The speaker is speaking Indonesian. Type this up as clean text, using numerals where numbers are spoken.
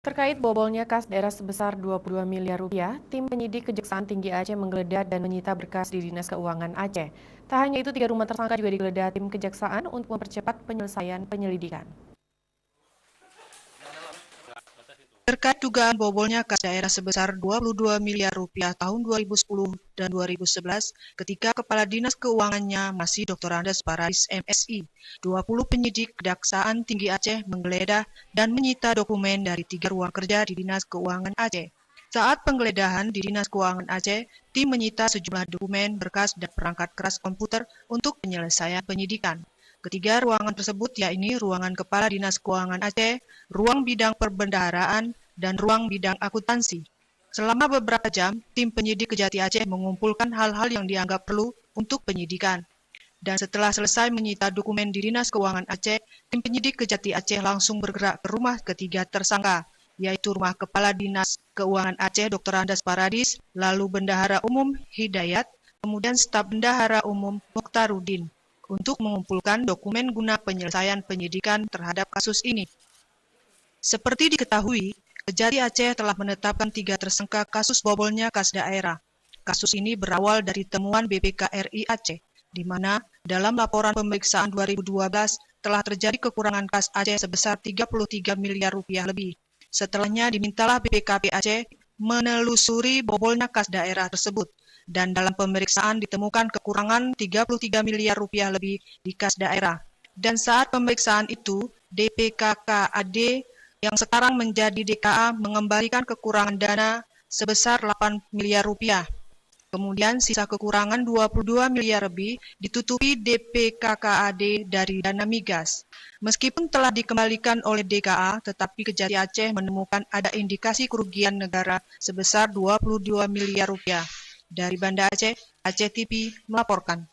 Terkait bobolnya kas daerah sebesar Rp22 miliar, tim penyidik Kejaksaan Tinggi Aceh menggeledah dan menyita berkas di Dinas Keuangan Aceh. Tak hanya itu, 3 rumah tersangka juga digeledah tim Kejaksaan untuk mempercepat penyelesaian penyelidikan. Terkait dugaan bobolnya kas daerah sebesar Rp22 miliar tahun 2010 dan 2011 ketika Kepala Dinas Keuangannya masih Dr. Andes Parais MSI, 20 penyidik Kejaksaan Tinggi Aceh menggeledah dan menyita dokumen dari 3 ruang kerja di Dinas Keuangan Aceh. Saat penggeledahan di Dinas Keuangan Aceh, tim menyita sejumlah dokumen, berkas, dan perangkat keras komputer untuk penyelesaian penyidikan. Ketiga ruangan tersebut yakni ruangan Kepala Dinas Keuangan Aceh, ruang bidang perbendaharaan, dan ruang bidang akuntansi. Selama beberapa jam, tim penyidik Kejati Aceh mengumpulkan hal-hal yang dianggap perlu untuk penyidikan. Dan setelah selesai menyita dokumen di Dinas Keuangan Aceh, tim penyidik Kejati Aceh langsung bergerak ke rumah ketiga tersangka, yaitu rumah Kepala Dinas Keuangan Aceh Dr. Andes Paradis, lalu Bendahara Umum Hidayat, kemudian Staf Bendahara Umum Mokhtarudin, untuk mengumpulkan dokumen guna penyelesaian penyidikan terhadap kasus ini. Seperti diketahui, Kejati Aceh telah menetapkan 3 tersangka kasus bobolnya kas daerah. Kasus ini berawal dari temuan BPK RI Aceh, di mana dalam laporan pemeriksaan 2012 telah terjadi kekurangan kas Aceh sebesar Rp33 miliar lebih. Setelahnya dimintalah BPKP Aceh menelusuri bobolnya kas daerah tersebut. Dan dalam pemeriksaan ditemukan kekurangan Rp33 miliar lebih di kas daerah. Dan saat pemeriksaan itu, DPKKAD yang sekarang menjadi DKA mengembalikan kekurangan dana sebesar Rp8 miliar. Kemudian sisa kekurangan Rp22 miliar lebih ditutupi DPKKAD dari dana migas. Meskipun telah dikembalikan oleh DKA, tetapi Kejati Aceh menemukan ada indikasi kerugian negara sebesar Rp22 miliar. Dari Banda Aceh, Aceh TV melaporkan.